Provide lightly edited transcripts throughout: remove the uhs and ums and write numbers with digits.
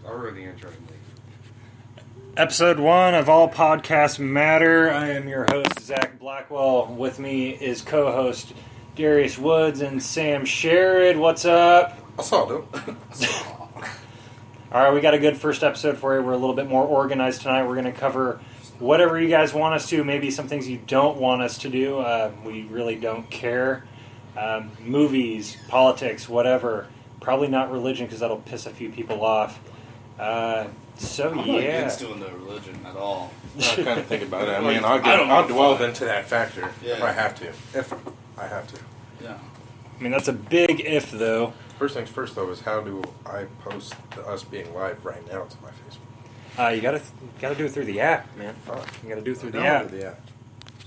I'll ruin the intro. Episode 1 of All Podcasts Matter. I am your host, Zach Blackwell. With me is co-host Darius Woods and Sam Sherrod. What's up? I saw them. All right, we got a good first episode for you. We're a little bit more organized tonight. We're going to cover whatever you guys want us to, maybe some things you don't want us to do. We really don't care. Movies, politics, whatever. Probably not religion because that'll piss a few people off. I'm not against doing the religion at all. I kind of think about it. I mean, I'll delve into that factor if I have to. If I have to. Yeah. I mean, that's a big if, though. First things first, though, is how do I post us being live right now to my Facebook? You gotta do it through the app, man. Fuck. You gotta do it through the Download app. the app.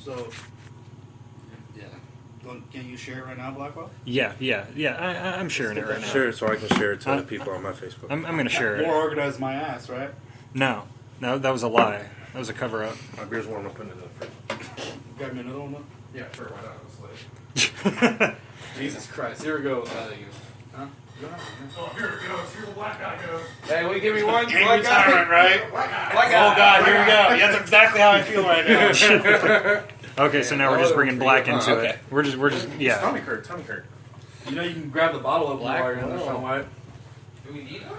So, yeah. Can you share it right now, Blackwell? Yeah. I'm sharing it right now. Share it so I can share it to the people on my Facebook. I'm gonna share More it. organized my ass, right? No, that was a lie. That was a cover up. My beer's warm up in the fridge. Got me another one, though? Yeah, sure. Why not? It's late. Jesus Christ. Here we go. Huh? Oh, here it goes. Here the black guy goes. Hey, will you give me one? Black guy, right? Black guy. Oh, God, here we go. That's exactly how I feel right now. Okay, so now we're just bringing black into okay. it. We're just yeah. Tummy hurt. You know you can grab the bottle of Black? while you're in there, Sean White. Do we need one?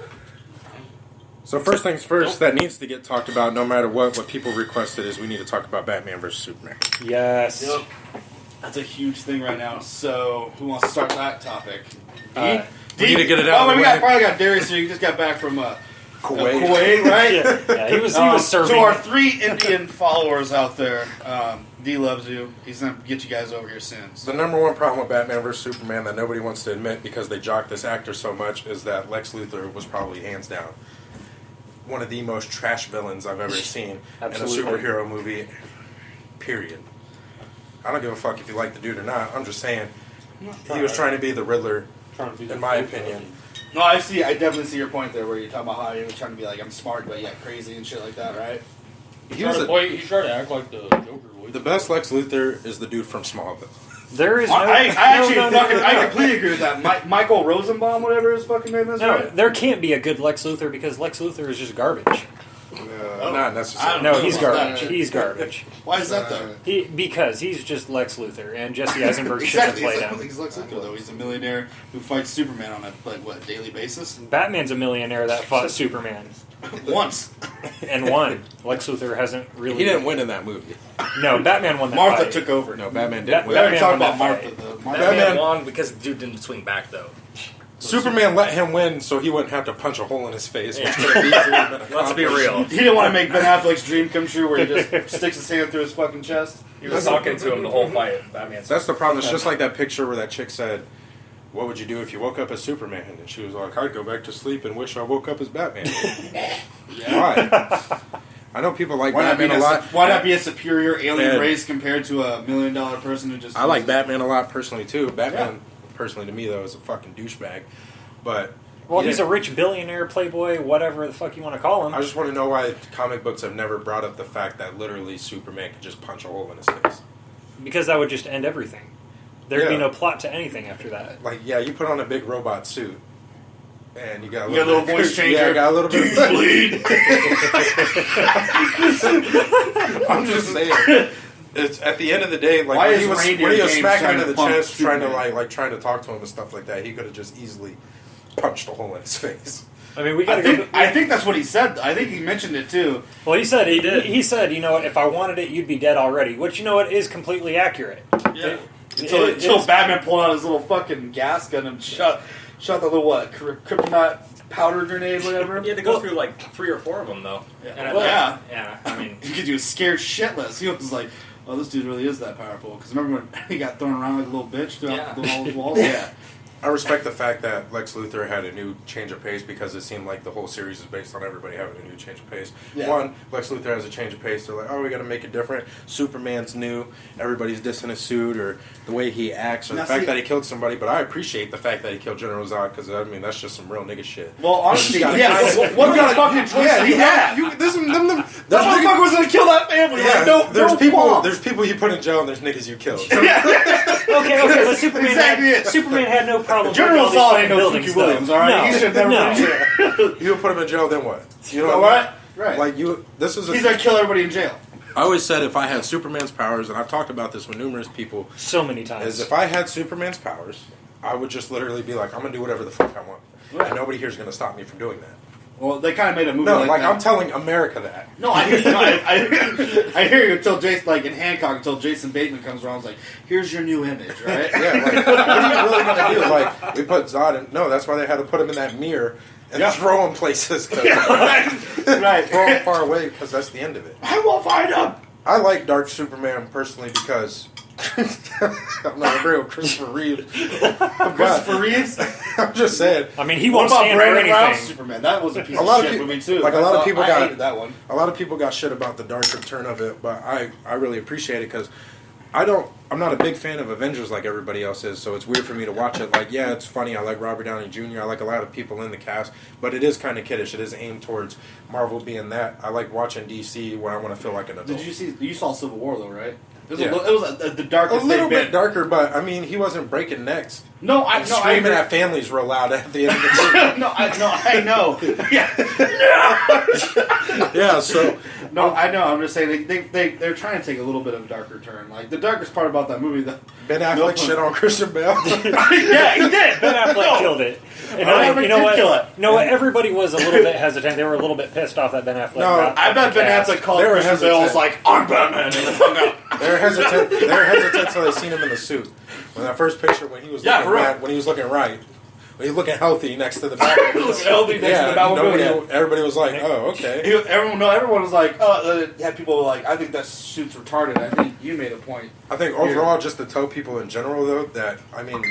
So first things first, that needs to get talked about no matter what people requested is we need to talk about Batman vs. Superman. Yes. Yep. That's a huge thing right now. So, who wants to start that topic? We need to get it out Oh, of the we way. finally got Darius here. You just got back from Kuwait. Kuwait, right? Yeah, he was serving. To our 3 Indian followers out there, D loves you. He's going to get you guys over here soon. The number one problem with Batman vs. Superman that nobody wants to admit because they jock this actor so much is that Lex Luthor was probably hands down one of the most trash villains I've ever seen Absolutely. in a superhero movie, period. I don't give a fuck if you like the dude or not. I'm just saying he was trying to be the Riddler, in my opinion. No, I definitely see your point there where you're talking about how he was trying to be like, I'm smart, but yet crazy and shit like that, right? He was He tried to act like the Joker. the best Lex Luthor is the dude from Smallville. There is no. I completely agree with that. Michael Rosenbaum, whatever his fucking name is, No, right? there can't be a good Lex Luthor because Lex Luthor is just garbage. Not necessarily. No, he's about garbage. that. He's garbage. Why is that, though? Because he's just Lex Luthor, and Jesse Eisenberg shouldn't have played him. He's Lex Luthor, though. He's a millionaire who fights Superman on a daily basis? Batman's a millionaire that fought Superman Once. and won. Lex Luthor hasn't really. He didn't win in that movie. No, Batman won that Martha fight. took over. No, Batman That- didn't win. Batman We're talking won about that Martha, fight. though. Batman Batman- won because the dude didn't swing back, though. Superman let him win so he wouldn't have to punch a hole in his face. Which could have easily been Let's be accomplished. real. He didn't want to make Ben Affleck's dream come true where he just sticks his hand through his fucking chest. He was talking to him the whole fight. Batman. That's the problem. It's just like that picture where that chick said, "What would you do if you woke up as Superman?" And she was like, "I'd go back to sleep and wish I woke up as Batman." Why? I know people like Batman a lot. Why not be a superior alien And- race compared to a $1 million person who just... I like Batman a lot personally too. Batman, personally to me though, is a fucking douchebag. But Well, yeah, he's a rich billionaire, playboy, whatever the fuck you want to call him. I just want to know why comic books have never brought up the fact that literally Superman could just punch a hole in his face. Because that would just end everything. There'd be Yeah. no plot to anything after that. Like, yeah, you put on a big robot suit, and you got a You got a little, little voice changer. Yeah, I got a little bit. Of bleed. I'm just saying. It's at the end of the day, like Why when is he was Reindeer smacking Games him in trying the to pump chest, trying to Superman? trying to talk to him and stuff like that, he could have just easily punched a hole in his face. I mean, we I gotta go. think that's what he said. I think he mentioned it too. Well, he said He did. He said, you know what? If I wanted it, you'd be dead already. Which you know what is completely accurate. Yeah. It Until is- Batman pulled out his little fucking gas gun and shot the little kryptonite powder grenade, whatever. He had to go through like 3 or 4 of them, though. Yeah. And Well, yeah. Yeah, I mean, Because he was scared shitless. He was like, "Oh, this dude really is that powerful." Because remember when he got thrown around like a little bitch throughout all those walls? Yeah. I respect the fact that Lex Luthor had a new change of pace because it seemed like the whole series is based on everybody having a new change of pace. Yeah. One, Lex Luthor has a change of pace. They're like, oh, we got to make it different. Superman's new. Everybody's dissing his suit or the way he acts or Now the fact see- that he killed somebody. But I appreciate the fact that he killed General Zod because, I mean, that's just some real nigga shit. Well, honestly, You yeah. gotta- What you the gotta- fucking choice Yeah, did he have? That That motherfucker was gonna kill that family. Yeah, Like, no, there's no people. qualms. There's people you put in jail, and there's niggas you killed. Okay, but Superman Exactly it. Superman had no problem. General with all Solid these ain't no buildings, Dookie though. Williams, all right? No, He should never no. been in jail. You would put him in jail, then what? You know All what I right? Right. mean? Like you, this is. He's gonna kill everybody in jail. I always said if I had Superman's powers, and I've talked about this with numerous people, So many is times. if I had Superman's powers, I would just literally be like, I'm gonna do whatever the fuck I want, and nobody here's gonna stop me from doing that. Well, they kind of made a movie No, like like that. I'm telling America that. No, I hear you. No, I hear you until Jason, like in Hancock, until Jason Bateman comes around. And is like, here's your new image, right? Yeah, like, what are you really gonna do? Like, we put Zod in. No, that's why they had to put him in that mirror and throw him places. Cause right. throw him far away because that's the end of it. I won't find him. I like Dark Superman personally because I'm not a real Christopher Reeve. Christopher Reeves. I'm just saying. I mean, he What won't about stand for Brandon Routh's anything. Superman? That was a piece A lot of of shit peop- movie too. like, a lot of people I got- hated that one. A lot of people got shit about the darker turn of it, but I really appreciate it because I'm not a big fan of Avengers like everybody else is, so it's weird for me to watch it. Like, yeah, it's funny. I like Robert Downey Jr. I like a lot of people in the cast, but it is kind of kiddish. It is aimed towards Marvel being that. I like watching DC when I want to feel like an adult. You saw Civil War though, right? It was, Yeah. it was the A darkest little they've bit been. darker, but I mean, he wasn't breaking necks. No, I And screaming agree. at families real loud at the end of the movie. I know. Yeah. Yeah, so No, I know. I'm just saying they're trying to take a little bit of a darker turn. Like the darkest part about that movie, Ben Affleck shit on Christian Bale. yeah, he did. Ben Affleck killed it. And Ben Affleck you know did what? kill it. You know what? Everybody was a little bit hesitant. They were a little bit pissed off that Ben Affleck. No, got I bet the Ben cast. Affleck called They were Christian Bale was hesitant. like, I'm Batman, and then hung up. They're hesitant. They're hesitant till they seen him in the suit. When that first picture, when he was Yeah, looking for real. right, when he was looking right, when he was looking healthy next to the Batman. He was healthy next to yeah, the Batmobile, nobody, everybody was like, "Oh, okay." Everyone was like, had people like, I think that suit's retarded. I think you made a point. I think overall, just to tell people in general, though, that I mean,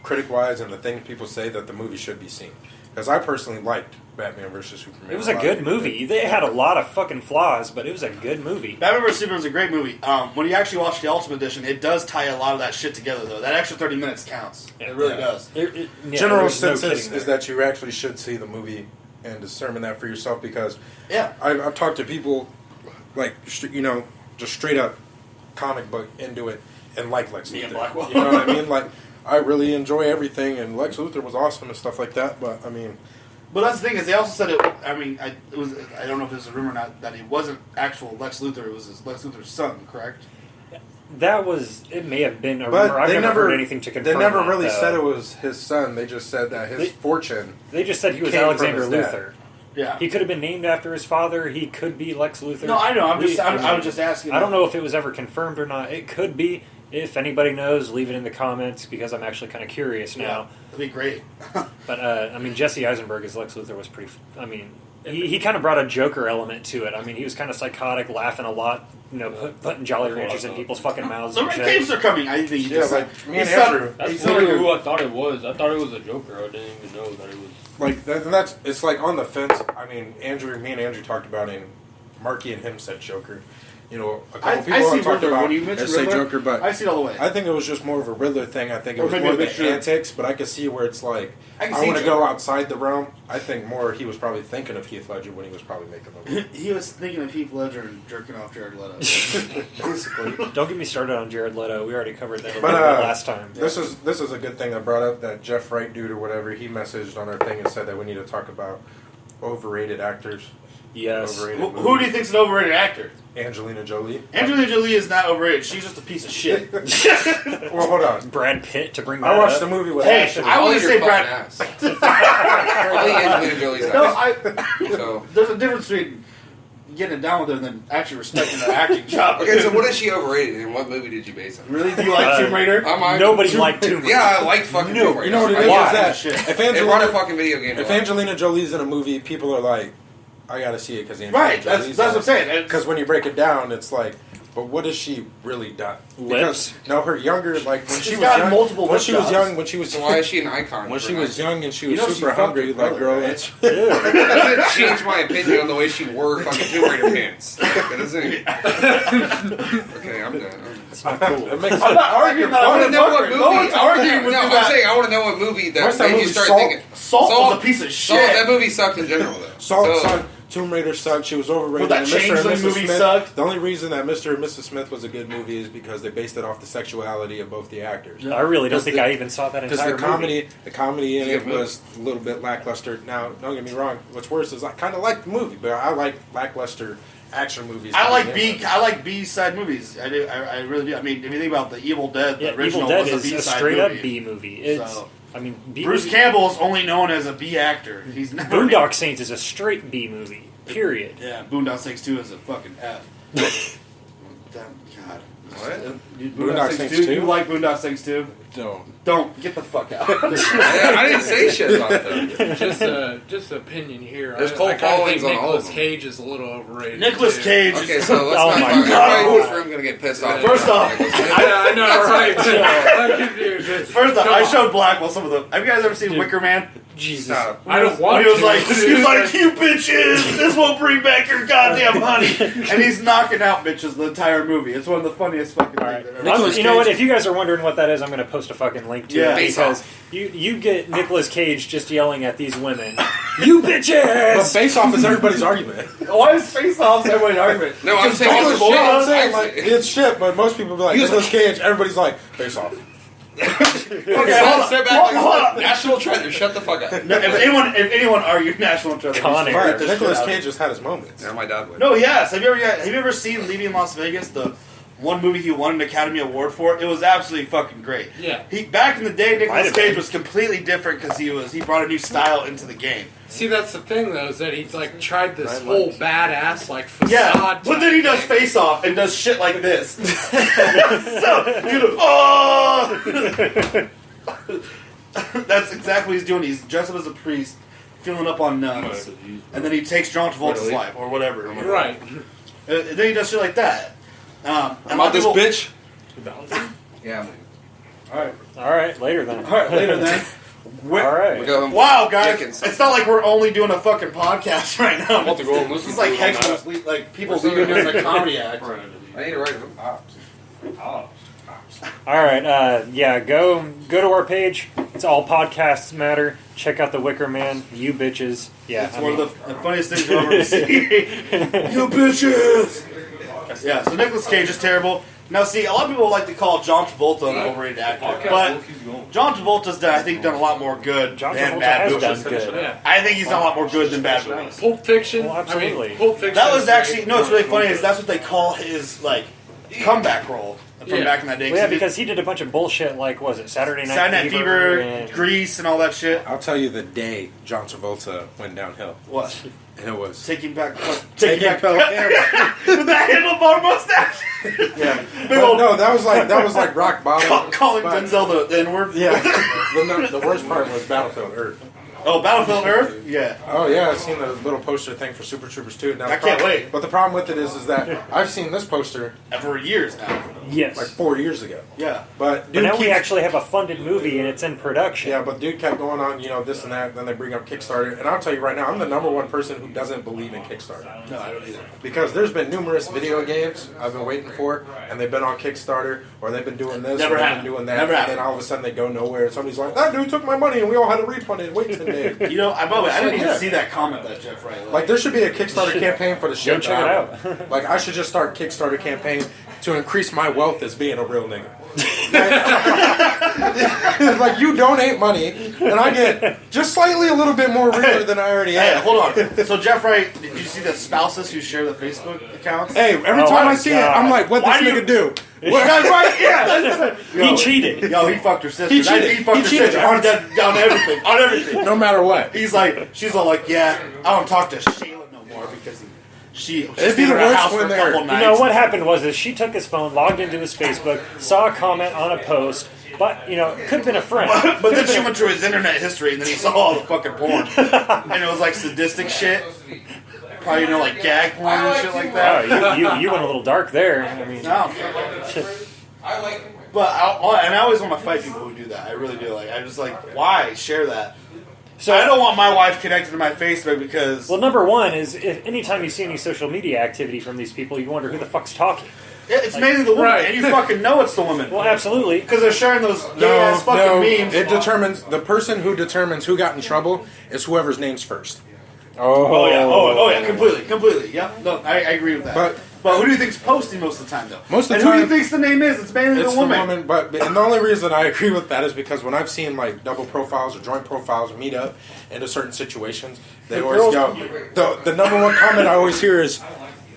critic-wise, and the things people say that the movie should be seen, because I personally liked Batman vs Superman. It was a lot. good movie. They had a lot of fucking flaws, but it was a good movie. Batman vs Superman is a great movie. When you actually watch the Ultimate Edition, it does tie a lot of that shit together, though. That extra 30 minutes counts. It really does. General there's no consensus kidding is there. that you actually should see the movie and determine that for yourself, because Yeah. I've talked to people like just straight up comic book into it and like Lex Me and Luthor. Blackwell. You know what I mean? Like, I really enjoy everything, and Lex Luthor was awesome and stuff like that. But I mean, But that's the thing is, they also said it. I mean, I don't know if it's a rumor or not that he wasn't actual Lex Luthor. It was Lex Luthor's son, correct? It may have been a but rumor. I've they never heard anything to confirm. They never that, really though. said it was his son. They just said that his fortune. They just said he was came from Alexander his dad. Luthor. Yeah. He could have been named after his father. He could be Lex Luthor. No, I know. I mean, was just asking. I don't know if it was ever confirmed or not. It could be. If anybody knows, leave it in the comments because I'm actually kind of curious now. That'd be great. But I mean, Jesse Eisenberg as Lex Luthor was pretty. I mean, he kind of brought a Joker element to it. I mean, he was kind of psychotic, laughing a lot. Putting Jolly Ranchers in people's fucking mouths. The and Red shit. Capes are coming. I think. Yeah, like me and He's son- Andrew. That's he's literally son- who I thought it was. I thought it was a Joker. I didn't even know that it was. Like that's it's like on the fence. I mean, me and Andrew talked about it. And Marky and him said Joker. A couple I people see have talked Riddler. about When you mentioned say Riddler, Joker, but I see it all the way. I think it was just more of a Riddler thing. I think it Or was maybe more a the mixture. antics, but I could see where it's like I I, can see want to Joker. go outside the realm. I think more he was probably thinking of Heath Ledger when he was probably making the movie. He was thinking of Heath Ledger and jerking off Jared Leto. Basically, Don't get me started on Jared Leto. We already covered that a But, little bit last time. this is a good thing I brought up that Jeff Wright dude or whatever he messaged on our thing and said that we need to talk about overrated actors. Yes. Overrated Who do movies. you think's an overrated actor? Angelina Jolie. Angelina Jolie is not overrated. She's just a piece of shit. Well, hold on. Brad Pitt to bring that I watched up. the movie with Hey, Ashton. I wouldn't Your say fucking Brad. ass. Only Angelina Jolie's No, ass. So there's a difference between getting it down with her and then actually respecting her acting job. okay, so what is she overrated? And what movie did you base it on? Really? Do you like Tomb Raider? Nobody liked Tomb Raider. Yeah, I like fucking Tomb Raider. You know what it I is? watched Is it. that Shit. if They brought a Angelina, fucking video game. if to life. Angelina Jolie's in a movie, people are like, I gotta see it because Angelina Right, Jolie's that's what I'm saying. Because when you break it down, it's like, but what has she really done? Lips? Because, no, her younger, like when she She's was got young, multiple when lip she was jobs. young, when she was So why is she an icon? when for she was nice? young and she was You know she super fucked hungry, her like brother, girl. right? It's, That doesn't change my opinion on the way she wore fucking Tomb Raider pants. That doesn't. Okay, I'm done. It's not cool. it makes I'm not arguing that. I want to know what fuck her. movie. No one's arguing with no, you I'm that. saying I want to know what movie that What's that made you movie, start Salt? thinking. Salt was a piece of Salt, shit. that movie sucked in general, though. Salt, So, son, Tomb Raider sucked. She was overrated. Well, that and Mr. and Changeling Mrs. movie Smith, sucked. The only reason that Mr. and Mrs. Smith was a good movie is because they based it off the sexuality of both the actors. I really don't Because think the- I even saw that Because entire movie. the comedy in It's a it good movie. was a little bit lackluster. Now, don't get me wrong. What's worse is I kind of like the movie, but I like lackluster action movies. I to like begin B. with. I like B-side movies. I do. I really do. I mean, if you think about the Evil Dead, the Yeah, original Evil Dead was a is a B-side straight movie. up B movie. It's, So- I mean, B Bruce movie. Campbell is only known as a B actor. He's never. Boondock Saints is a straight B movie. Period. Yeah, Boondock Saints 2 is a fucking F. Damn, God. What? Boondock Saints 2? You like Boondock Saints 2? Don't. Get the fuck out. I didn't say shit about them. Just opinion here. There's I cold kinda followings think on all of Nicolas them. Cage is a little overrated. Nicolas too. Cage. Okay, so let's Oh not my talk. God. Everybody in this room gonna get pissed off. First off, Yeah, I know, right? I'm confused. First off, Come I on. showed Blackwell some of them. Have you guys ever seen Wicker Man? Jesus. Stop. I don't When want he was to. like, you bitches, this won't bring back your goddamn honey. And he's knocking out bitches the entire movie. It's one of the funniest fucking All things right. I've ever Well, seen. you know what? If you guys are wondering what that is, I'm going to post a fucking link to Yeah. it Face because Off. you get Nicolas Cage just yelling at these women, "You But bitches!" Face Off is everybody's argument. Why is Face Off's everybody's argument? No, I'm saying Nicolas it's Cage, shit. I'm saying, I- like, it's shit, but most people be like, He was Nicolas Cage, everybody's like, Face Off. Okay, hold on. Sit back Hold like on. National Treasure. Shut the fuck up. No, if anyone argued National Treasure, Con we should Air. beat Right, the Nicolas shit out of Cage has had his moments. Yeah, my dad would. No, yes. Have you ever seen Leaving Las Vegas? The one movie he won an Academy Award for. It was absolutely fucking great. Yeah. Back in the day, Might Nicolas have Cage been. was completely different because he brought a new style into the game. See, that's the thing, though, is that he's like tried this Right whole legs. badass like facade. Yeah, but then he does type Face Off and does shit like this. So you know, oh. That's exactly what he's doing. He's dressed up as a priest, filling up on nuns, and then he takes John Travolta's Really? life or whatever. thing. Right. And then he does shit like that. And About this people- bitch? Yeah. All right, All right, later then. all right, later then. All right. We go. Wow, guys, Dickens. it's not like we're only doing a fucking podcast right now. I'm about to go and listen It's to like it on Hexler's, like people We're leaving doing still- a comedy act. I need to write them. All right. Yeah. Go to our page. It's all podcasts matter. Check out the Wicker Man. You bitches. Yeah. It's one of the funniest things I've ever seen. You bitches! Yeah, so Nicolas Cage is terrible. Now, see, a lot of people like to call John Travolta an overrated actor, but John Travolta's done, I think, done a lot more good John than Travolta bad has movies. done good. Yeah. I think he's done a lot more good than bad movies. Pulp Fiction. Well, absolutely. I mean, Pulp Fiction. That was is actually, great. no, it's really funny is that's what they call his, like, comeback role from Yeah. back in that day. Well, yeah, he did because he did a bunch of bullshit like was it Saturday Night Saturday Night Fever, and Grease, and all that shit. I'll tell you the day John Travolta went downhill. What? And it was Taking back Taking back Back- with that handlebar mustache. Yeah, big Well, old no, that was like rock bottom. calling but- Denzel the N-word. Yeah. The worst part was Battlefield Earth. Oh, Battlefield Earth. Yeah. Oh yeah, I've seen the little poster thing for Super Troopers 2. Now, I can't wait. But the problem with it is that I've seen this poster For years now. yes. like 4 years ago. Yeah. But but dude now we keeps- actually have a funded movie and it's in production. Yeah, but dude kept going on, this and that. Then they bring up Kickstarter, and I'll tell you right now, I'm the number one person who doesn't believe in Kickstarter No, I don't either. because there's been numerous video games I've been waiting for, and they've been on Kickstarter, or they've been doing this, Never or they've happened. been doing that, Never and happened. then all of a sudden they go nowhere, and somebody's like, "That dude took my money, and we all had to refund it. Wait 10 days." You know, by the way, I didn't even Yeah. see that comment that Jeff Wright. Like there should be a Kickstarter campaign for the shit. Go check that I it want. out. Like I should just start Kickstarter campaign to increase my wealth as being a real nigga. Like you donate money, and I get just slightly a little bit more realer than I already Hey, am. hold on. So Jeff Wright, did you see the spouses who share the Facebook accounts? Hey, every Oh time my I see God. it, I'm like, what Why this do nigga do? What, right? Yeah. He cheated. Yo, he fucked her sister. He cheated. He fucked He her cheated. sister on everything. On everything. No matter what. He's like, she's all like, yeah, I don't talk to Shayla no more because she's It'd been be in the her worst house for when a they're- couple You nights. know what happened was is she took his phone, logged into his Facebook, saw a comment on a post, but it could have been a friend. But then she went through his internet history and then he saw all the fucking porn. And it was like sadistic shit. Probably, like gag porn and shit like that. Oh, you went a little dark there. I mean, No. I like. But I always want to fight people who do that. I really do. Like, I just like, why share that? So I don't want my wife connected to my Facebook because well, number one is if anytime you see any social media activity from these people, you wonder who the fuck's talking. it's mainly the woman, Right. and you fucking know it's the woman Well, absolutely. because they're sharing those gay ass fucking memes. It determines the person who determines who got in trouble is whoever's name's first. Oh yeah, oh yeah, completely. Yeah, no, I agree with that. But who do you think's posting most of the time, though? Most of the and time, who do you think's the name is? It's mainly it's the woman. And the only reason I agree with that is because when I've seen like double profiles or joint profiles or meet up into certain situations, they always go. The number one comment I always hear is,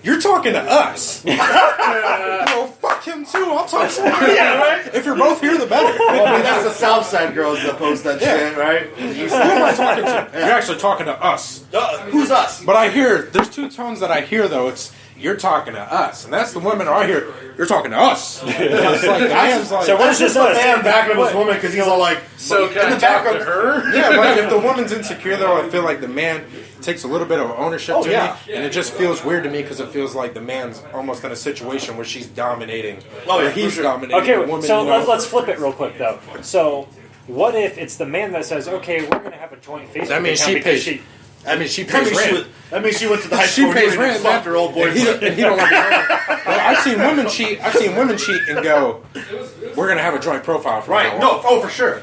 "You're talking to us." Well, fuck him too. I'll talk to him. Yeah, right. If you're both here, the better. Well, I mean, that's the South Side girls that post that shit, right? Who am I talking to? You're actually talking to us. Who's us? But I hear there's two tones that I hear though. It's you're talking to us, and that's the women I hear. You're talking to us. It's like the man's like. So what is That's just this the us? man backing up his woman because he's all like, So can in I the talk background to her? Yeah, but if the woman's insecure though, I feel like the man takes a little bit of ownership to yeah. me, and it just feels weird to me because it feels like the man's almost in a situation where she's dominating. Oh, yeah, or he's for sure. dominating Okay, the woman. so you know? let's flip it real quick though. So, what if it's the man that says, "Okay, we're going to have a joint Facebook That means account she because pays. she." I mean, she That pays means, rent. that means she went to the high She school pays and rent. fucked her old And he boyfriend. don't want to. Well, I've seen women cheat. I've seen women cheat and go, "We're gonna have a joint profile for Right? now No, on." oh for sure.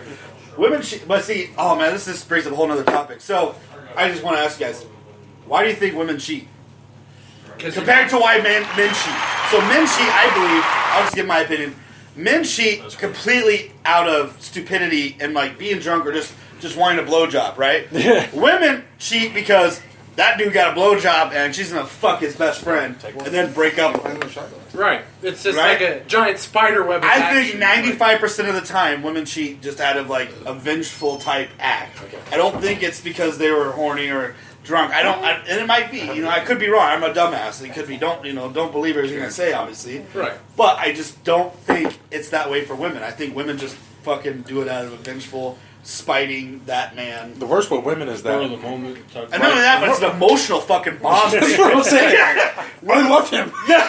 Women, but see, oh man, this brings up a whole other topic. So, I just want to ask you guys, why do you think women cheat compared to why men cheat? So men cheat, I believe. I'll just give my opinion. Men cheat completely out of stupidity and like being drunk or just wanting a blowjob, right? Women cheat because that dude got a blowjob and she's gonna fuck his best friend and then break up with him. Right. It's just Right? like a giant spider web. Of I think action. 95% of the time women cheat just out of like a vengeful type act. I don't think it's because they were horny or drunk. And it might be. You know, I could be wrong. I'm a dumbass. It could be. Don't believe everything I say, obviously. Right. But I just don't think it's that way for women. I think women just fucking do it out of a vengeful, spiting that man. The worst with women is Spur of that the moment. And not only that, but it's an emotional fucking bond. That's what I'm saying. I love him. Yeah,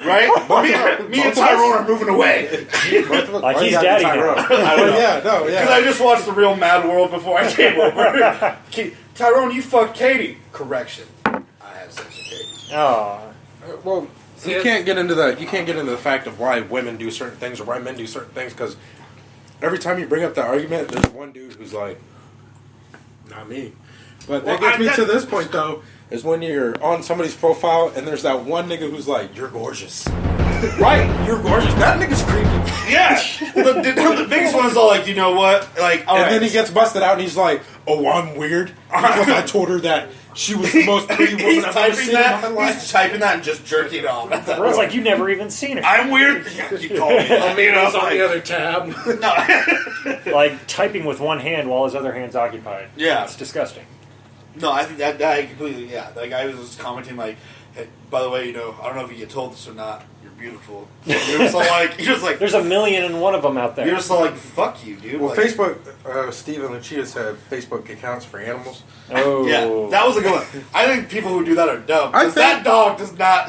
right. Me and Tyrone are moving away. Like he's daddy now. I don't know. Yeah, no, Because I yeah. just watched The Real Mad World before I came over. Tyrone, you fucked Katie. Correction. I had sex with Katie. Oh, Well, you can't get into the fact of why women do certain things or why men do certain things because every time you bring up that argument, there's one dude who's like, "Not me." But that Well, gets me I- to this point though. Is when you're on somebody's profile and there's that one nigga who's like, "You're gorgeous." Right, you're gorgeous. That nigga's creepy. Yeah. The biggest one is all like, you know what? Like, all And right. then he gets busted out and he's like, "Oh, I'm weird because I told her that she was the most pretty woman He's I've ever typing seen in my that. life." He's typing that and just jerking it off. it's like you never even seen her. I'm weird. Yeah, you call me. I mean, it's on the other tab. No. Like typing with one hand while his other hand's occupied. Yeah. It's disgusting. No, I think that I completely, yeah. That guy was just commenting like, hey, by the way, you know, I don't know if you get told this or not, you're beautiful. You're just like, There's 1,000,001 of them out there. you're just like, fuck you, dude. Well, Like, Facebook, Steve and Lucia have Facebook accounts for animals. Oh, yeah, that was a good one. I think people who do that are dumb. I 'Cause think- that dog does not.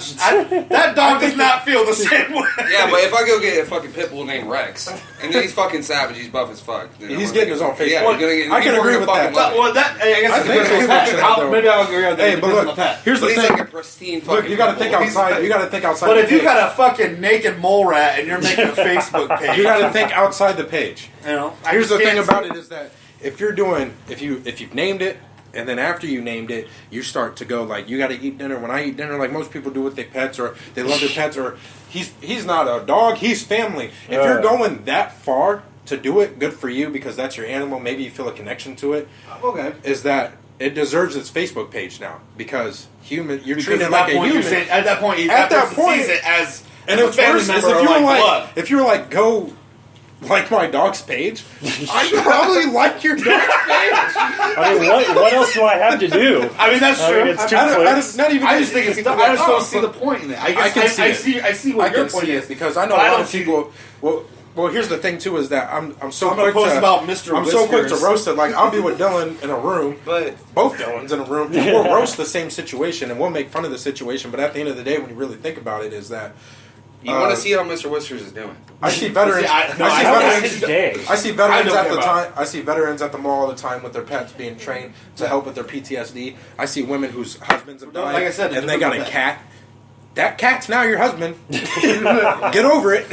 That dog does not feel the same way. Yeah, but if I go get a fucking pit bull named Rex, and then he's fucking savage, he's buff as fuck. then He's I'm getting gonna his own Facebook. Yeah, he's gonna get, I can people are agree gonna with fucking that. love it. Well, that I guess I it's think a Facebook passion. should How- have Maybe I'll agree on that. Hey, It but depends on look, the pet. here's But the he's thing. like a pristine fucking Look, you got to pit think bull. outside. You got to think outside. But the if you page. got a fucking naked mole rat and you're making a Facebook page, you got to think outside the page. You know, I Here's just the thing can't about see- it is that if you've named it, and then after you named it, you start to go like, you got to eat dinner. When I eat dinner, like most people do with their pets, or they love their pets, or he's not a dog, he's family. If you're going that far to do it, good for you because that's your animal. Maybe you feel a connection to it. Okay. Is that it deserves its Facebook page now because you're Because treating it at like that a point, human. you're saying, at that point, At that person point- sees it as And a it's family worse is member if or you were like, blood. go like my dog's page, I probably like your dog's page. I mean, what else do I have to do? I mean, that's I true. mean, it's two I clicks. just, not even I just think it's dumb. I just don't see the point in it. I guess I see I what your can point see is it because I know But a I lot don't of see- people. Well, here's the thing too is that I'm so I'm gonna quick post to about Mr. I'm so quick to Whiskers. roast it. Like I'll be with Dylan in a room, But both Dylans in a room, and we'll roast the same situation and we'll make fun of the situation. But at the end of the day, when you really think about it, is that you want to see how Mr. Whiskers is doing. I see veterans. See, I- no, I see How veterans. is his day? I see veterans I don't at care the about time. I see veterans at the mall all the time with their pets being trained to help with their PTSD. I see women whose husbands have No, died, like I said, it and they got a depends on cat. That cat's now your husband. Get over it.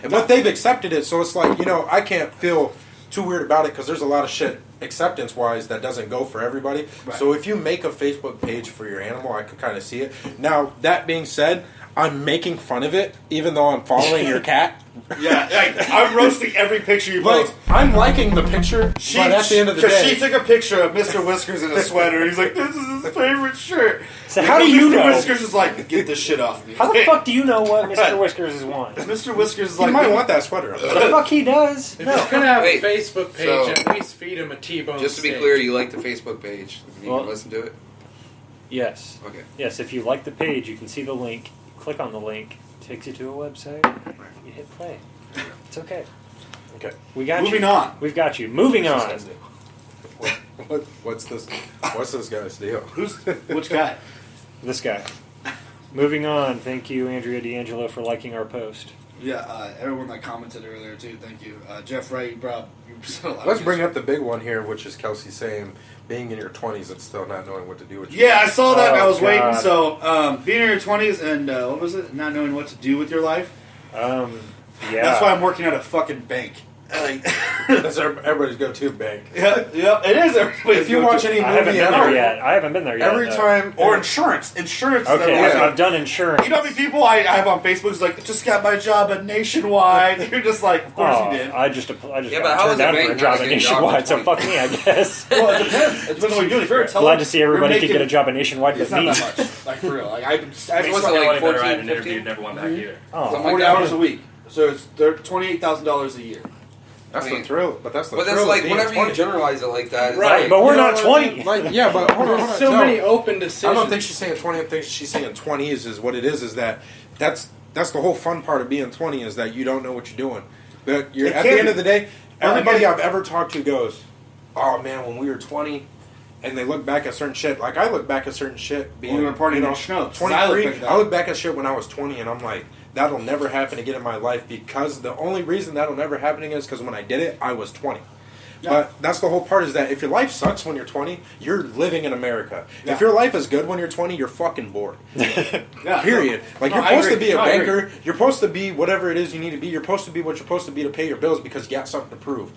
But they've accepted it, so it's like I can't feel too weird about it because there's a lot of shit acceptance wise that doesn't go for everybody. Right. So if you make a Facebook page for your animal, I could kind of see it. Now that being said, I'm making fun of it, even though I'm following your cat. Yeah, like, I'm roasting every picture you Like, post. I'm liking the picture, but at the end of the Because day, she took a picture of Mr. Whiskers in a sweater, and he's like, "This is his favorite shirt." So how do you Mr. know? Whiskers is like, "Get this shit off me." How the fuck do you know what Mr. Whiskers is want? Mr. Whiskers is he like, might want that sweater. The fuck he does? If No. you're gonna have Wait, a Facebook page, so- at least feed him a T-bone Just to be steak. clear, you like the Facebook page. You Well- can listen to it. Yes. Okay. Yes, if you like the page, you can see the link. Click on the link. Takes you to a website. You hit play. It's okay. Okay. We got Moving you. on. We've got you. Moving on. What's this? What's this guy's deal? which guy? This guy. Moving on. Thank you, Andrea D'Angelo, for liking our post. Yeah, everyone that commented earlier too. Thank you, Jeff Wright. You said a lot of Let's good bring shit. up the big one here, which is Kelsey saying, being in your 20s and still not knowing what to do with your Yeah, I saw that. And I Oh, was waiting. God. So, being in your 20s and what was it? Not knowing what to do with your life. Yeah. That's why I'm working at a fucking bank. That's everybody's go-to bank. Yeah, it is. Everybody's If you watch any I haven't movie been ever, there yet. I haven't been there yet. every though. time or insurance. Insurance. Okay, that Yeah. I've done insurance. You know how many people I have on Facebook is like, just got my job at Nationwide. You're just like, of course Oh, you did. I just Yeah, got but how is turned it down for bank a job not at getting a job Nationwide, at so 20? fuck me, I guess. Well, it depends. It depends on what you're doing. If you're a teller, Glad to see everybody you're could get a making- job at Nationwide It's but not me. that much. Like, for real. Like, I What's it like, I better 14, write an 15? interview, never went back either. Oh, Something like 40 that. hours a week. So it's $28,000 a year. that's I the mean- thrill. But that's the But thrill that's of like being whenever 20. you generalize it like that. It's right, like, but we're You know not what I mean? 20. Like, yeah, but hold on. There's so No. many open decisions. I don't think she's saying 20. I think she's saying 20s is what it is that that's the whole fun part of being 20 is that you don't know what you're doing. But you're, It at can the end be. of the day, Well, everybody again- I've ever talked to goes, oh man, when we were 20, and they look back at certain shit. Like I look back at certain shit being, When we were partying you know, in Schnooks. 23. I look back at that. I look back at shit when I was 20, and I'm like, that'll never happen again in my life because the only reason that'll never happen again is because when I did it, I was 20. Yeah. But that's the whole part is that if your life sucks when you're 20, you're living in America. Yeah. If your life is good when you're 20, you're fucking bored. Yeah, Period. Like No, you're I supposed to agree. be a No, I agree. banker. You're supposed to be whatever it is you need to be. You're supposed to be what you're supposed to be to pay your bills because you got something to prove.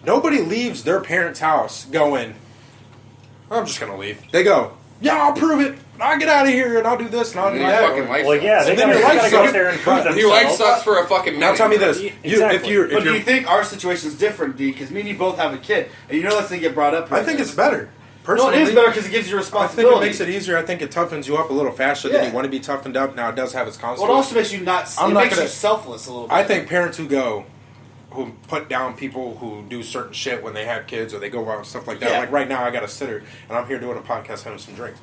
Nobody leaves their parents' house going, I'm just gonna leave. They go, yeah, I'll prove it. I'll get out of here and I'll do this and I'll do Your that. fucking life Well, yeah, sucks. they And then gotta, your they life gotta go sucks. out there and prove But Your life themselves. sucks for a fucking Now minute. tell me this: Exactly. if you're, But do you think our situation is different, D? Because me and you both have a kid, and you know that's going to get brought up. I think it's better. No, Personally, it is better because it gives you I think responsibility. it makes it easier. I think it toughens you up a little faster Yeah. than you want to be toughened up. Now it does have its Well, it consequences. also makes you not. I'm It not makes gonna- you selfless a little bit. I think parents who put down people who do certain shit when they have kids or they go out and stuff like that. Yeah. Like right now, I got a sitter and I'm here doing a podcast having some drinks.